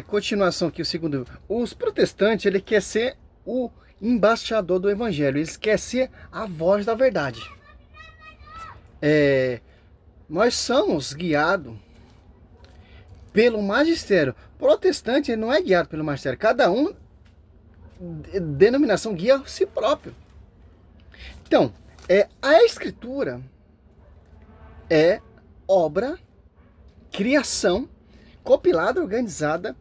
Continuação aqui, o segundo. Os protestantes, ele quer ser o embaixador do evangelho. Eles querem ser a voz da verdade. Nós somos guiados pelo magistério. Protestante, ele não é guiado pelo magistério. Cada um, denominação, guia a si próprio. Então, a escritura é obra, criação, compilada, organizada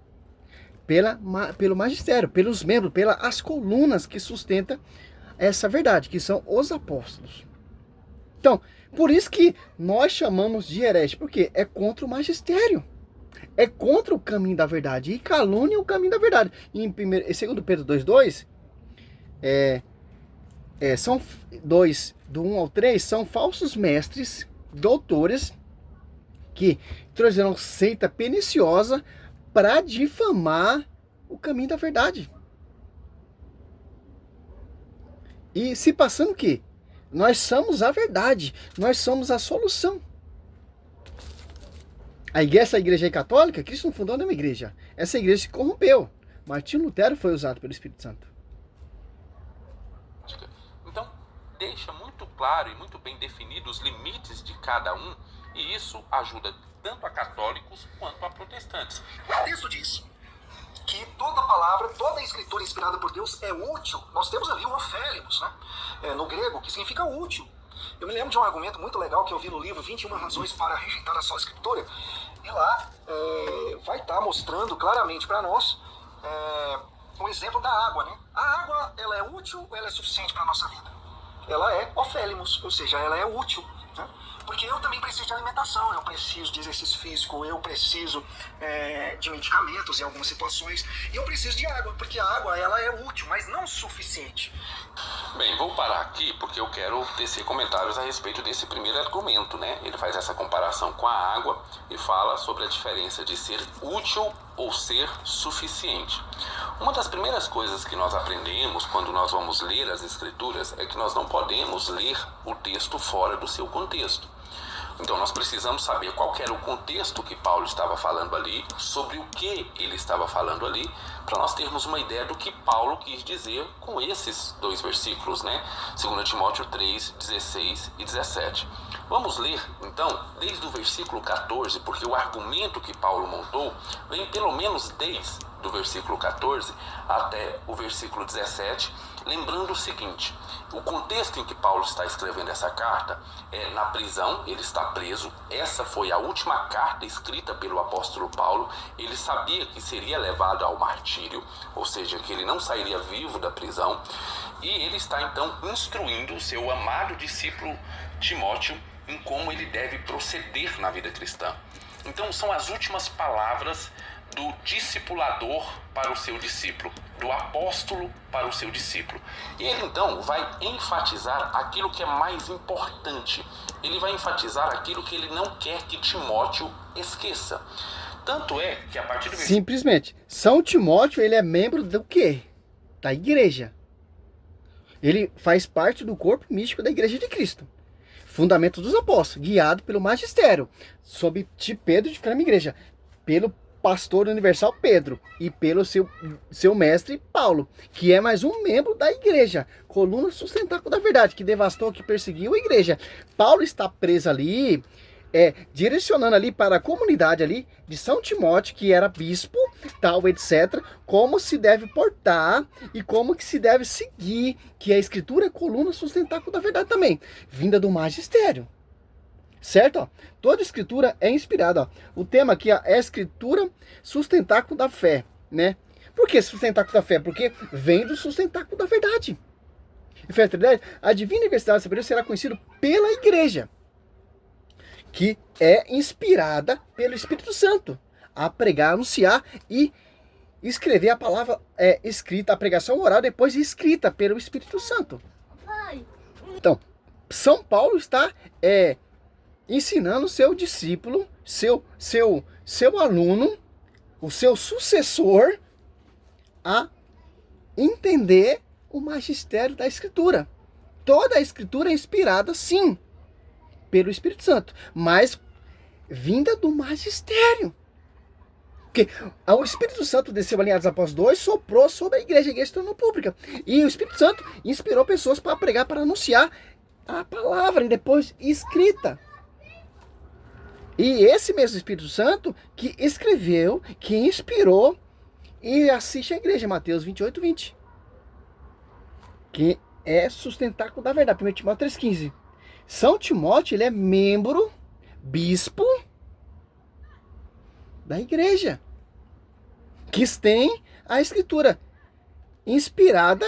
pelo magistério, pelos membros, pelas colunas que sustentam essa verdade, que são os apóstolos. Então, por isso que nós chamamos de herege, porque é contra o magistério, é contra o caminho da verdade, e calúnia o caminho da verdade. Em 2 Pedro 2,2, são do 1 ao 3, são falsos mestres, doutores, que trouxeram seita perniciosa para difamar o caminho da verdade. E se passando o quê? Nós somos a verdade, nós somos a solução. Essa igreja católica, Cristo não fundou nenhuma igreja. Essa igreja se corrompeu. Martinho Lutero foi usado pelo Espírito Santo. Então, deixa muito claro e muito bem definidos os limites de cada um, e isso ajuda tanto a católicos quanto a protestantes. O texto diz que toda palavra, toda a escritura inspirada por Deus é útil. Nós temos ali o ofélimos, né? No grego, que significa útil. Eu me lembro de um argumento muito legal que eu vi no livro 21 Razões para Rejeitar a Só Escritura. E lá vai estar mostrando claramente para nós um exemplo da água, né? A água, ela é útil ou ela é suficiente para a nossa vida? Ela é ofélimos, ou seja, ela é útil, né? Porque eu também preciso de alimentação, eu preciso de exercício físico, eu preciso de medicamentos em algumas situações, e eu preciso de água, porque a água ela é útil, mas não suficiente. Bem, vou parar aqui porque eu quero tecer comentários a respeito desse primeiro argumento, né? Ele faz essa comparação com a água e fala sobre a diferença de ser útil ou ser suficiente. Uma das primeiras coisas que nós aprendemos quando nós vamos ler as Escrituras é que nós não podemos ler o texto fora do seu contexto. Então nós precisamos saber qual era o contexto que Paulo estava falando ali, sobre o que ele estava falando ali, para nós termos uma ideia do que Paulo quis dizer com esses dois versículos, né? 2 Timóteo 3, 16 e 17. Vamos ler, então, desde o versículo 14, porque o argumento que Paulo montou vem pelo menos desde do versículo 14 até o versículo 17, lembrando o seguinte: o contexto em que Paulo está escrevendo essa carta é na prisão, ele está preso. Essa foi a última carta escrita pelo apóstolo Paulo. Ele sabia que seria levado ao martírio, ou seja, que ele não sairia vivo da prisão, e ele está então instruindo o seu amado discípulo Timóteo em como ele deve proceder na vida cristã. Então são as últimas palavras do discipulador para o seu discípulo, do apóstolo para o seu discípulo. E ele então vai enfatizar aquilo que é mais importante. Ele vai enfatizar aquilo que ele não quer que Timóteo esqueça. Tanto é que a partir do Simplesmente, São Timóteo, ele é membro do quê? Da igreja. Ele faz parte do corpo místico da igreja de Cristo. Fundamento dos apóstolos, guiado pelo magistério, sob Pedro de firme igreja, pelo pastor universal Pedro e pelo seu mestre Paulo, que é mais um membro da igreja, coluna sustentáculo da verdade, que devastou, que perseguiu a igreja. Paulo está preso ali, direcionando ali para a comunidade ali de São Timóteo, que era bispo, tal, etc., como se deve portar e como que se deve seguir, que a escritura é coluna sustentáculo da verdade também, vinda do magistério. Certo? Ó, toda escritura é inspirada. Ó. O tema aqui ó, é a escritura sustentáculo da fé, né? Por que sustentáculo da fé? Porque vem do sustentáculo da verdade. A divina universidade superior será conhecida pela igreja, que é inspirada pelo Espírito Santo a pregar, anunciar e escrever a palavra escrita, a pregação oral depois escrita pelo Espírito Santo. Então, São Paulo está ensinando seu discípulo, seu aluno, o seu sucessor, a entender o magistério da Escritura. Toda a Escritura é inspirada, sim, pelo Espírito Santo, mas vinda do magistério. Porque o Espírito Santo desceu ali em Atos dos Apóstolos 2, soprou sobre a igreja se tornou pública. E o Espírito Santo inspirou pessoas para pregar, para anunciar a palavra e depois escrita. E esse mesmo Espírito Santo que escreveu, que inspirou e assiste a igreja, Mateus 28, 20. Que é sustentáculo da verdade, 1 Timóteo 3,15. São Timóteo, ele é membro, bispo da igreja, que tem a escritura inspirada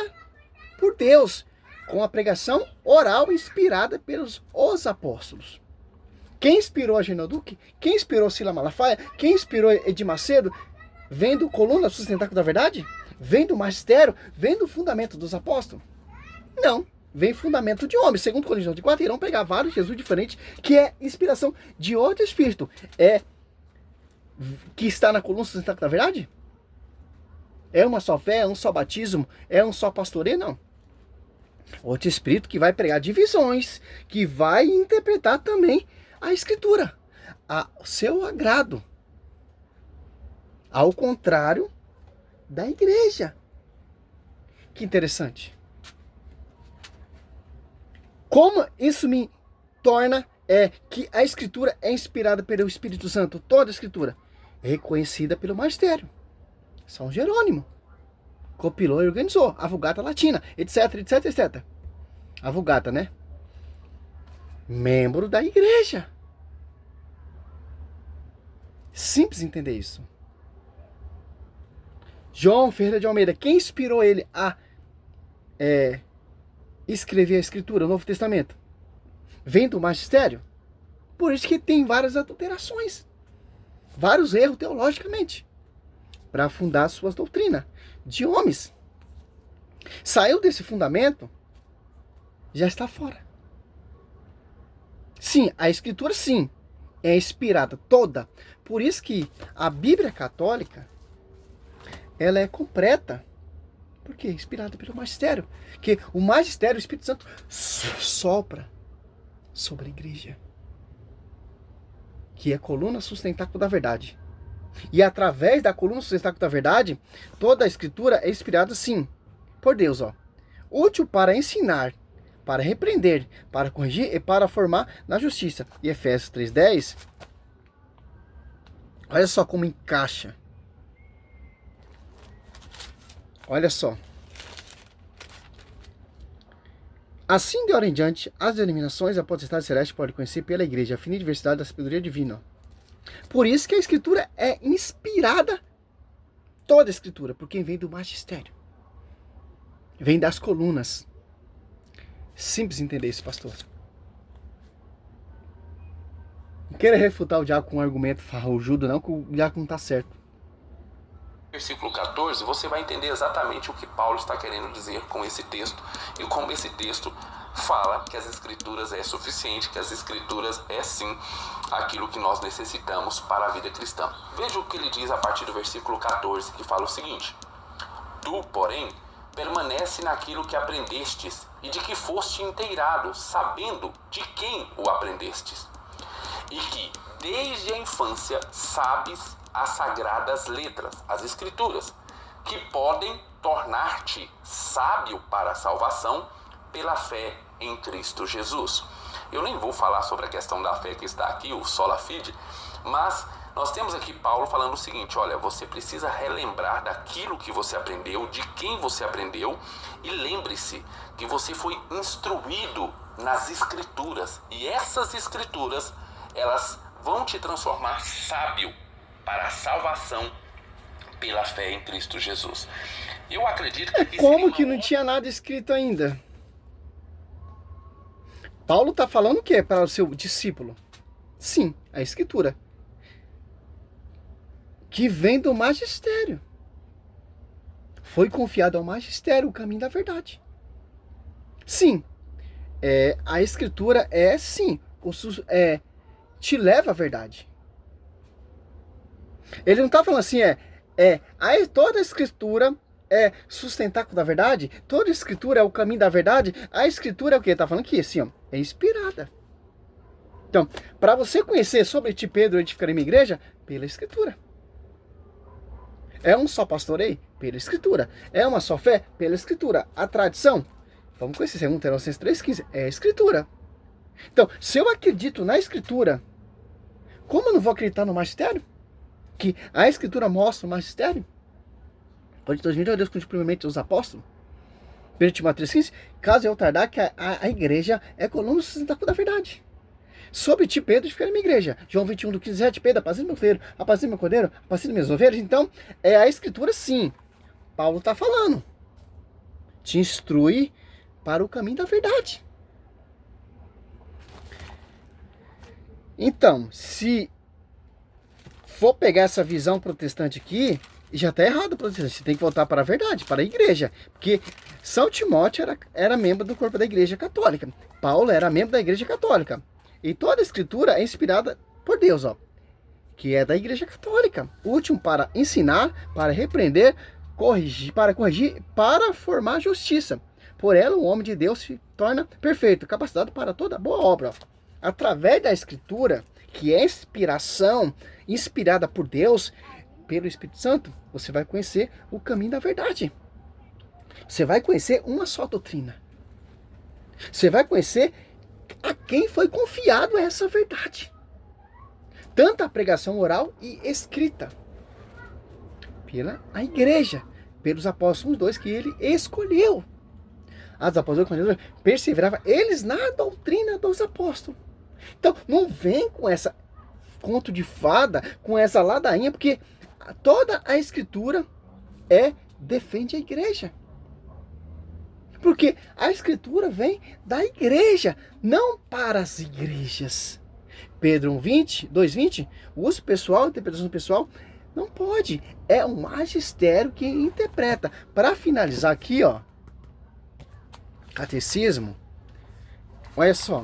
por Deus, com a pregação oral inspirada pelos os apóstolos. Quem inspirou a Agenor Duque? Quem inspirou Sila Malafaia? Quem inspirou Edir Macedo? Vem do Coluna Sustentáculo da Verdade? Vem do magistério? Vem do fundamento dos apóstolos? Não. Vem fundamento de homens. Segundo Coríntios 4, irão pegar vários Jesus diferentes, que é inspiração de outro espírito. Que está na coluna sustentáculo da verdade? É uma só fé? É um só batismo? É um só pastoreio? Não. Outro espírito que vai pregar divisões, que vai interpretar também a escritura a seu agrado. Ao contrário da igreja. Que interessante. Como isso me torna que a escritura é inspirada pelo Espírito Santo, toda a escritura é reconhecida pelo magistério. São Jerônimo compilou e organizou a Vulgata Latina, etc, etc, etc. A Vulgata, né? Membro da igreja. Simples entender isso. João Ferreira de Almeida, quem inspirou ele a escrever a escritura, o Novo Testamento? Vem do magistério. Por isso que tem várias adulterações, vários erros teologicamente, para fundar suas doutrinas de homens. Saiu desse fundamento, já está fora. Sim, a escritura sim, é inspirada toda. Por isso que a Bíblia católica, ela é completa. Porque é inspirada pelo magistério. Que o magistério, o Espírito Santo, sopra sobre a igreja. Que é a coluna sustentáculo da verdade. E através da coluna sustentáculo da verdade, toda a escritura é inspirada, sim, por Deus. Útil para ensinar, para repreender, para corrigir e para formar na justiça. E Efésios 3,10, olha só como encaixa. Olha só. Assim de hora em diante, as denominações da potestade celeste podem conhecer pela igreja a fina diversidade da sabedoria divina. Por isso que a escritura é inspirada, toda a escritura, por quem vem do magistério. Vem das colunas. Simples entender isso, pastor. Não queira refutar o diácono com um argumento farrajudo, não, que o diácono não está certo. Versículo 14, você vai entender exatamente o que Paulo está querendo dizer com esse texto e como esse texto fala que as escrituras é suficiente, que as escrituras é sim aquilo que nós necessitamos para a vida cristã. Veja o que ele diz a partir do versículo 14, que fala o seguinte: Tu, porém, permanece naquilo que aprendestes e de que foste inteirado, sabendo de quem o aprendestes, e que desde a infância sabes as sagradas letras, as escrituras, que podem tornar-te sábio para a salvação pela fé em Cristo Jesus. Eu nem vou falar sobre a questão da fé que está aqui, o sola fide, mas nós temos aqui Paulo falando o seguinte: olha, você precisa relembrar daquilo que você aprendeu, de quem você aprendeu, e lembre-se que você foi instruído nas escrituras, e essas escrituras, elas vão te transformar sábio para a salvação pela fé em Cristo Jesus. Eu acredito que... Como que não tinha nada escrito ainda? Paulo está falando o que para o seu discípulo? Sim, a escritura. Que vem do magistério. Foi confiado ao magistério o caminho da verdade. Sim, a escritura sim, te leva à verdade. Ele não está falando assim, toda a escritura é sustentáculo da verdade, toda a escritura é o caminho da verdade. A escritura é o que? Ele está falando aqui, assim, é inspirada. Então, para você conhecer sobre ti, Pedro, edificarei minha igreja, pela escritura. É um só pastoreio? Pela Escritura. É uma só fé? Pela Escritura. A tradição? Vamos conhecer, 2 Tessalonicenses 3,15. É a Escritura. Então, se eu acredito na Escritura, como eu não vou acreditar no magistério? Que a Escritura mostra o magistério? Pode 2000 Deus cumprimente os apóstolos. 1 Timóteo 3,15. Caso eu tardar, que a igreja é coluna sustentável da verdade. Sobre ti, Pedro, fica na minha igreja. João 21, do 17, Pedro, apacenta meu filho, apacenta meu cordeiro, apacenta minhas ovelhas. Então, é a Escritura sim. Paulo está falando. Te instrui para o caminho da verdade. Então, se for pegar essa visão protestante aqui, já está errado o protestante. Você tem que voltar para a verdade, para a igreja. Porque São Timóteo era membro do corpo da igreja católica. Paulo era membro da igreja católica. E toda a escritura é inspirada por Deus, ó, que é da igreja católica. Útil para ensinar, para repreender, corrigir, para formar justiça. Por ela, o homem de Deus se torna perfeito, capacitado para toda boa obra. Ó. Através da escritura, que é inspiração, inspirada por Deus, pelo Espírito Santo, você vai conhecer o caminho da verdade. Você vai conhecer uma só doutrina. Você vai conhecer a quem foi confiado essa verdade. Tanto a pregação oral e escrita. Pela a igreja. Pelos apóstolos 2 que ele escolheu. Os apóstolos perseveravam eles na doutrina dos apóstolos. Então, não vem com essa conto de fada, com essa ladainha, porque toda a escritura defende a igreja. Porque a escritura vem da igreja, não para as igrejas. Pedro 2,20, o uso pessoal, a interpretação pessoal, não pode. É o magistério que interpreta. Para finalizar aqui, ó, catecismo, olha só.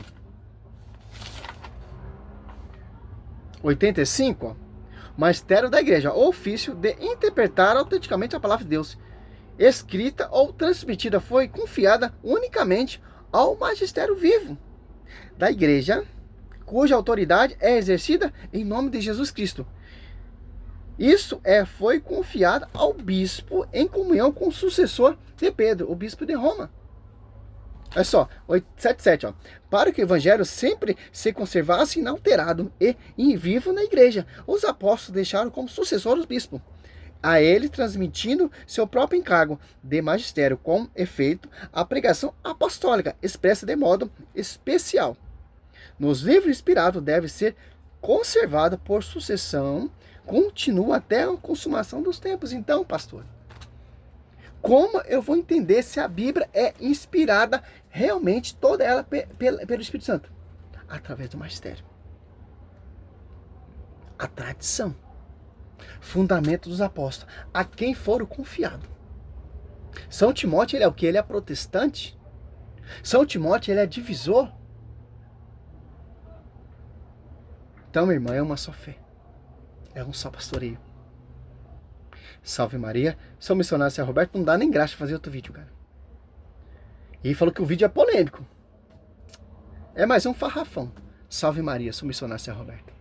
85, ó, magistério da igreja, o ofício de interpretar autenticamente a palavra de Deus. Escrita ou transmitida foi confiada unicamente ao magistério vivo da igreja, cuja autoridade é exercida em nome de Jesus Cristo. Isso foi confiado ao bispo em comunhão com o sucessor de Pedro, o bispo de Roma. Olha só, 7,7, ó. Para que o evangelho sempre se conservasse inalterado e em vivo na igreja, os apóstolos deixaram como sucessor os bispos, a ele transmitindo seu próprio encargo de magistério, com efeito a pregação apostólica, expressa de modo especial. Nos livros inspirados deve ser conservada por sucessão, continua até a consumação dos tempos. Então, pastor, como eu vou entender se a Bíblia é inspirada realmente, toda ela pelo Espírito Santo? Através do magistério. A tradição. Fundamento dos apóstolos. A quem foram confiado. São Timóteo, ele é o que? Ele é protestante? São Timóteo, ele é divisor? Então, meu irmão, é uma só fé. É um só pastoreio. Salve Maria. São missionário São Roberto, não dá nem graça fazer outro vídeo, cara. E ele falou que o vídeo é polêmico. É mais um farrafão. Salve Maria, sou missionário São Roberto.